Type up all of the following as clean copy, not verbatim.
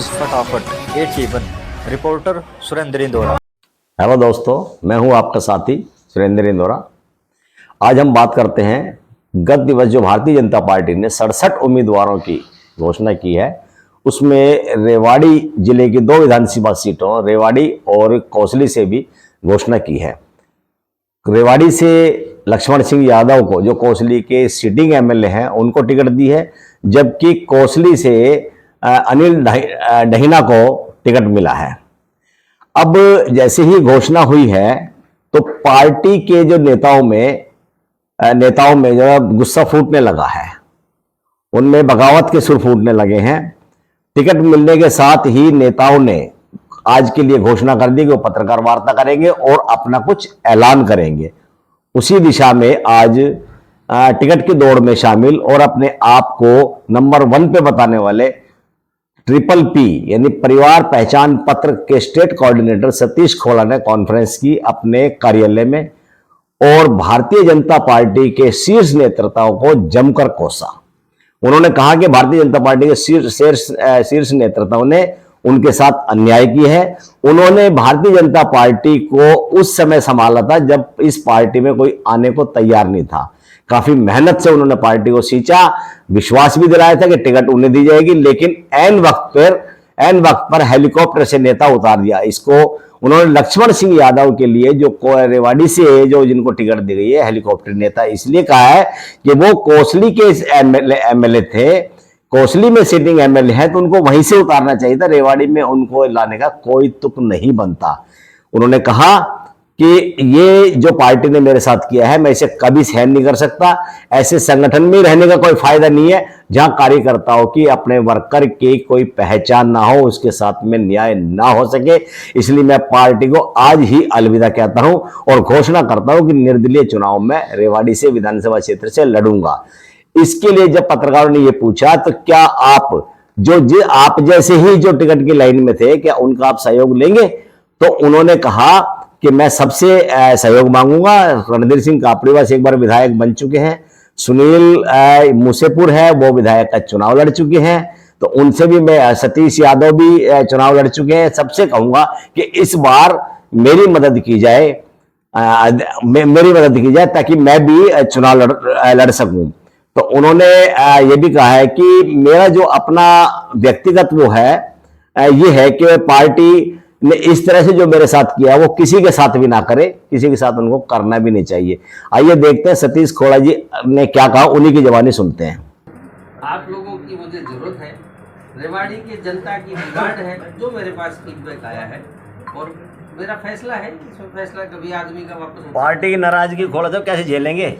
News फटाफट A7 reporter Surendra Indora. Hello दोस्तों, मैं हूं आपका साथी सुरेंद्र इंदौरा। आज हम बात करते हैं गत दिवस जो भारतीय जनता पार्टी ने 67 उम्मीदवारों की घोषणा की है, उसमें रेवाड़ी जिले की 2 विधानसभा सीटों रेवाड़ी और कौसली से भी घोषणा की है। रेवाड़ी से लक्ष्मण सिंह यादव को, जो कौसली के सिटिंग एमएलए हैं, उनको टिकट दी है, जबकि कौसली से अनिल डहीना को टिकट मिला है। अब जैसे ही घोषणा हुई है तो पार्टी के जो नेताओं में जो गुस्सा फूटने लगा है, उनमें बगावत के सुर फूटने लगे हैं। टिकट मिलने के साथ ही नेताओं ने आज के लिए घोषणा कर दी कि वो पत्रकार वार्ता करेंगे और अपना कुछ ऐलान करेंगे। उसी दिशा में आज टिकट की दौड़ में शामिल और अपने आप को नंबर 1 पे बताने वाले PPP यानी परिवार पहचान पत्र के स्टेट कोऑर्डिनेटर सतीश खोला ने कॉन्फ्रेंस की अपने कार्यालय में और भारतीय जनता पार्टी के शीर्ष नेताओं को जमकर कोसा। उन्होंने कहा कि भारतीय जनता पार्टी के शीर्ष नेताओं ने उनके साथ अन्याय की है। उन्होंने भारतीय जनता पार्टी को उस समय संभाला था जब इस पार्टी में कोई आने को तैयार नहीं था। काफी मेहनत से उन्होंने पार्टी को सींचा, विश्वास भी दिलाया था कि टिकट उन्हें दी जाएगी, लेकिन एन वक्त पर हेलीकॉप्टर से नेता उतार दिया। इसको उन्होंने लक्ष्मण सिंह यादव के लिए, जो रेवाड़ी से जो जिनको टिकट दी गई है, हेलीकॉप्टर नेता, इसलिए कहा है कि वो कौसली के एमएलए थे, कौसली में सिटिंग एमएलए है, तो उनको वहीं से उतारना चाहिए था। रेवाड़ी में उनको लाने का कोई तुक नहीं बनता। उन्होंने कहा कि ये जो पार्टी ने मेरे साथ किया है, मैं इसे कभी सहन नहीं कर सकता। ऐसे संगठन में रहने का कोई फायदा नहीं है जहां कार्यकर्ताओं की, अपने वर्कर की कोई पहचान ना हो, उसके साथ में न्याय ना हो सके। इसलिए मैं पार्टी को आज ही अलविदा कहता हूं और घोषणा करता हूं कि निर्दलीय चुनाव में रेवाड़ी से विधानसभा क्षेत्र से लड़ूंगा। इसके लिए जब पत्रकारों ने यह पूछा तो क्या आप जैसे ही जो टिकट की लाइन में थे, क्या उनका आप सहयोग लेंगे? तो उन्होंने कहा कि मैं सबसे सहयोग मांगूंगा। रणधीर सिंह कापड़ीवास एक बार विधायक बन चुके हैं, सुनील मूसेपुर है, वो विधायक का चुनाव लड़ चुके हैं, तो उनसे भी मैं, सतीश यादव भी चुनाव लड़ चुके हैं। सबसे कहूंगा कि इस बार मेरी मदद की जाए ताकि मैं भी चुनाव लड़ सकूं। तो उन्होंने ये भी कहा है कि मेरा जो अपना व्यक्तिगत वो है, ये है कि पार्टी ने इस तरह से जो मेरे साथ किया वो किसी के साथ भी ना करे, किसी के साथ उनको करना भी नहीं चाहिए। आइए देखते हैं सतीश खोला जी ने क्या कहा, उन्हीं की जबानी सुनते हैं। आप लोगों की मुझे जरूरत है, रेवाड़ी की जनता की डिमांड है, जो मेरे पास फीडबैक आया है, और मेरा फैसला है। इसमें फैसला कभी आदमी का वापस पार्टी की नाराजगी खोला तो कैसे झेलेंगे?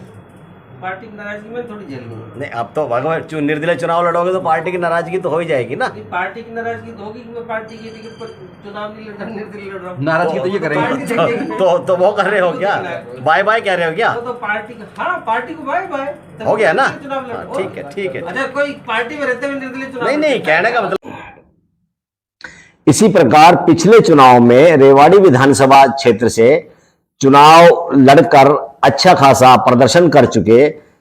पार्टी की नाराजगी में थोड़ी झेल लूंगा। नहीं, अब तो भगवान निर्दलीय चुनाव लड़ोगे तो पार्टी की नाराजगी तो हो ही जाएगी ना। पार्टी की नाराजगी तो होगी कि मैं पार्टी की टिकट पर चुनाव नहीं लड़ रहा, निर्दलीय लड़ रहा हूं। नाराजगी तो ये करेंगे तो वो कर रहे हो क्या? बाय बाय कह रहे हो क्या? तो पार्टी पार्टी को बाय बाय हो गया ना? ठीक है। अच्छा, कोई पार्टी में रहते हुए निर्दलीय चुनाव नहीं, कहने का मतलब। इसी प्रकार पिछले चुनाव में रेवाड़ी विधानसभा क्षेत्र से चुनाव लड़कर अच्छा खासा प्रदर्शन कर चुके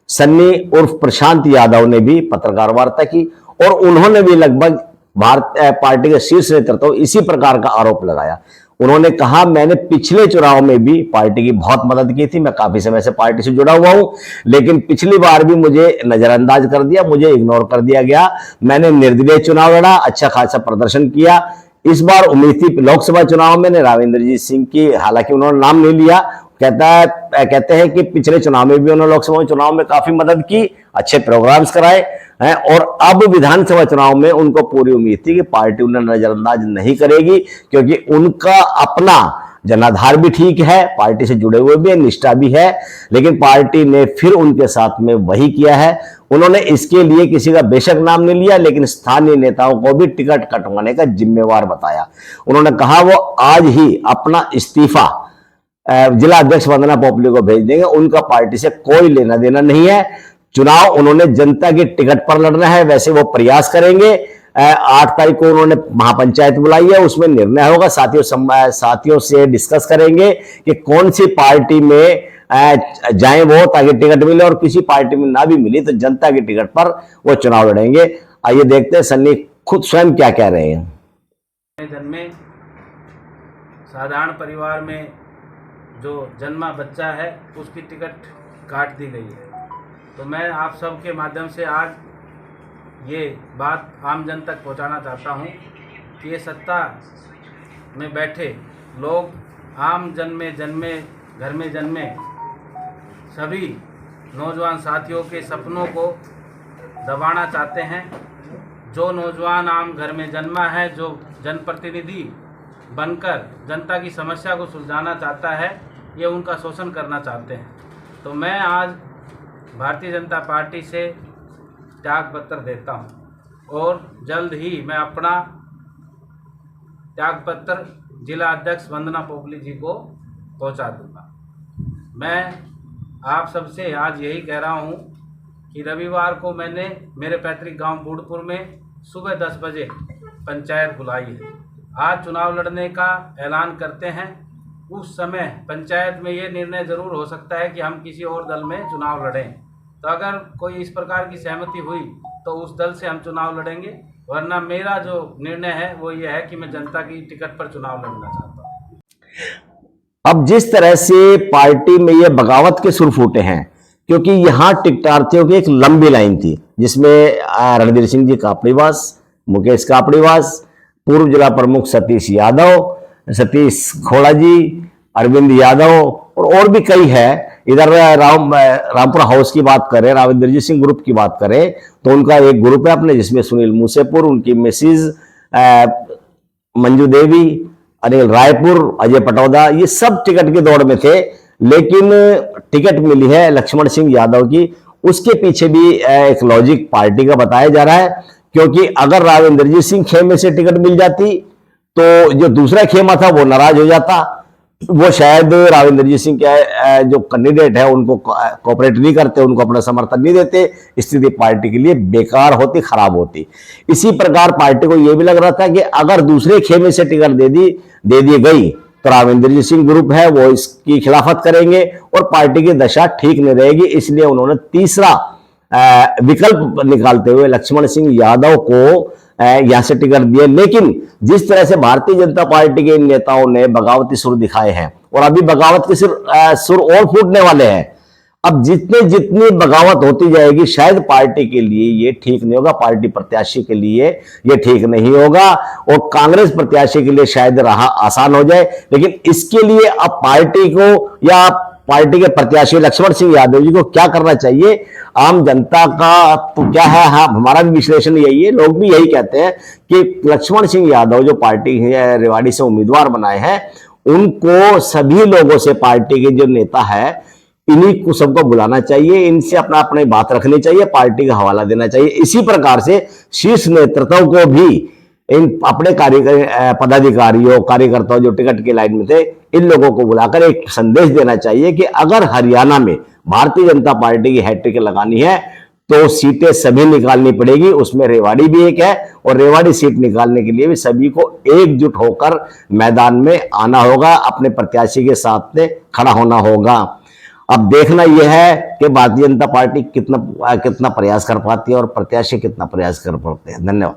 सन्नी उर्फ प्रशांत यादव ने भी पत्रकार वार्ता की और उन्होंने भी लगभग पार्टी के शीर्ष नेतृत्व इसी प्रकार का आरोप लगाया। उन्होंने कहा, मैंने पिछले चुनाव में भी पार्टी की बहुत मदद की थी, मैं काफी समय से पार्टी से जुड़ा हुआ हूं, लेकिन पिछली बार भी मुझे नजरअंदाज कर दिया, मुझे इग्नोर कर दिया गया। मैंने निर्दलीय चुनाव लड़ा, अच्छा खासा प्रदर्शन किया। इस बार उम्मीद थी लोकसभा चुनाव में राविंद्रजीत सिंह की, हालांकि उन्होंने नाम नहीं लिया, कहते हैं कि पिछले चुनाव में भी उन्होंने लोकसभा चुनाव में काफी मदद की, अच्छे प्रोग्राम्स कराए हैं, और अब विधानसभा चुनाव में उनको पूरी उम्मीद थी कि पार्टी उन्हें नजरअंदाज नहीं करेगी, क्योंकि उनका अपना जनाधार भी ठीक है, पार्टी से जुड़े हुए भी है, निष्ठा भी है, लेकिन पार्टी ने फिर उनके साथ में वही किया है। उन्होंने इसके लिए किसी का बेशक नाम नहीं लिया, लेकिन स्थानीय नेताओं को भी टिकट कटवाने का जिम्मेवार बताया। उन्होंने कहा वो आज ही अपना इस्तीफा जिला अध्यक्ष वंदना पोपली को भेज देंगे, उनका पार्टी से कोई लेना देना नहीं है। चुनाव उन्होंने जनता की टिकट पर लड़ना है, वैसे वो प्रयास करेंगे। 8 तारीख को उन्होंने महापंचायत बुलाई है, उसमें निर्णय होगा। साथियों से डिस्कस करेंगे कि कौन सी पार्टी में जाएं वो, ताकि टिकट मिले, और किसी पार्टी में ना भी मिली तो जनता की टिकट पर वो चुनाव लड़ेंगे। आइए देखते हैं सन्नी खुद स्वयं क्या कह रहे हैं। जन्मे साधारण परिवार में जो जन्मा बच्चा है उसकी टिकट काट दी गई है। तो मैं आप सबके माध्यम से आज ये बात आम जन तक पहुंचाना चाहता हूं कि ये सत्ता में बैठे लोग आम जन में जन्मे, घर में जन्मे सभी नौजवान साथियों के सपनों को दबाना चाहते हैं। जो नौजवान आम घर में जन्मा है, जो जनप्रतिनिधि बनकर जनता की समस्या को सुलझाना चाहता है, ये उनका शोषण करना चाहते हैं। तो मैं आज भारतीय जनता पार्टी से त्याग पत्र देता हूं और जल्द ही मैं अपना त्याग पत्र जिला अध्यक्ष वंदना पोपली जी को पहुंचा दूंगा। मैं आप सबसे आज यही कह रहा हूं कि रविवार को मैंने मेरे पैतृक गांव बूढ़पुर में सुबह 10 बजे पंचायत बुलाई है। आज चुनाव लड़ने का ऐलान करते हैं। उस समय पंचायत में ये निर्णय ज़रूर हो सकता है कि हम किसी और दल में चुनाव लड़ें। तो अगर कोई इस प्रकार की सहमति हुई तो उस दल से हम चुनाव लड़ेंगे, वरना मेरा जो निर्णय है वो ये है कि मैं जनता की टिकट पर चुनाव लड़ना चाहता हूँ। अब जिस तरह से पार्टी में ये बगावत के सुर फूटे हैं, क्योंकि यहां टिकटार्थियों की एक लंबी लाइन थी जिसमें रणधीर सिंह जी कापड़ीवास, मुकेश कापड़ीवास, पूर्व जिला प्रमुख सतीश यादव, सतीश खोड़ा जी, अरविंद यादव और भी कई है। इधर रामपुरा हाउस की बात करें, राविंद्र सिंह ग्रुप की बात करें तो उनका एक ग्रुप है अपने जिसमें सुनील मूसेपुर, उनकी मिसिज मंजू देवी, अनिल रायपुर, अजय पटौदा, ये सब टिकट की दौड़ में थे। लेकिन टिकट मिली है लक्ष्मण सिंह यादव की। उसके पीछे भी एक लॉजिक पार्टी का बताया जा रहा है, क्योंकि अगर राविंद्रजीत सिंह खेमे से टिकट मिल जाती तो जो दूसरा खेमा था वो नाराज हो जाता। वो शायद राविंद्रजीत सिंह के जो कैंडिडेट है उनको कोऑपरेट नहीं करते, उनको अपना समर्थन नहीं देते, स्थिति पार्टी के लिए बेकार होती, खराब होती। इसी प्रकार पार्टी को यह भी लग रहा था कि अगर दूसरे खेमे से टिकट दे दी गई तो राविंद्रजीत सिंह ग्रुप है वो इसकी खिलाफत करेंगे और पार्टी की दशा ठीक नहीं रहेगी। इसलिए उन्होंने तीसरा विकल्प निकालते हुए लक्ष्मण सिंह यादव को यहां से टिकट दिए। लेकिन जिस तरह से भारतीय जनता पार्टी के इन नेताओं ने बगावती सुर दिखाए हैं और अभी बगावत के सुर और फूटने वाले हैं, अब जितनी बगावत होती जाएगी शायद पार्टी के लिए ये ठीक नहीं होगा, पार्टी प्रत्याशी के लिए ये ठीक नहीं होगा और कांग्रेस प्रत्याशी के लिए शायद राह आसान हो जाए। लेकिन इसके लिए अब पार्टी को या पार्टी के प्रत्याशी लक्ष्मण सिंह यादव जी को क्या करना चाहिए, आम जनता का तो क्या है, हाँ हमारा भी विश्लेषण यही है, लोग भी यही कहते हैं कि लक्ष्मण सिंह यादव जो पार्टी रेवाड़ी से उम्मीदवार बनाए हैं उनको सभी लोगों से, पार्टी के जो नेता है इन्हीं को सबको बुलाना चाहिए, इनसे अपनी बात रखनी चाहिए, पार्टी का हवाला देना चाहिए। इसी प्रकार से शीर्ष नेतृत्व को भी इन अपने पदाधिकारियों, कार्यकर्ताओं जो टिकट की लाइन में थे, इन लोगों को बुलाकर एक संदेश देना चाहिए कि अगर हरियाणा में भारतीय जनता पार्टी की हैट्रिक लगानी है तो सीटें सभी निकालनी पड़ेगी, उसमें रेवाड़ी भी एक है और रेवाड़ी सीट निकालने के लिए भी सभी को एकजुट होकर मैदान में आना होगा, अपने प्रत्याशी के साथ में खड़ा होना होगा। अब देखना यह है कि भारतीय जनता पार्टी कितना प्रयास कर पाती है और प्रत्याशी कितना प्रयास कर पाते हैं। धन्यवाद।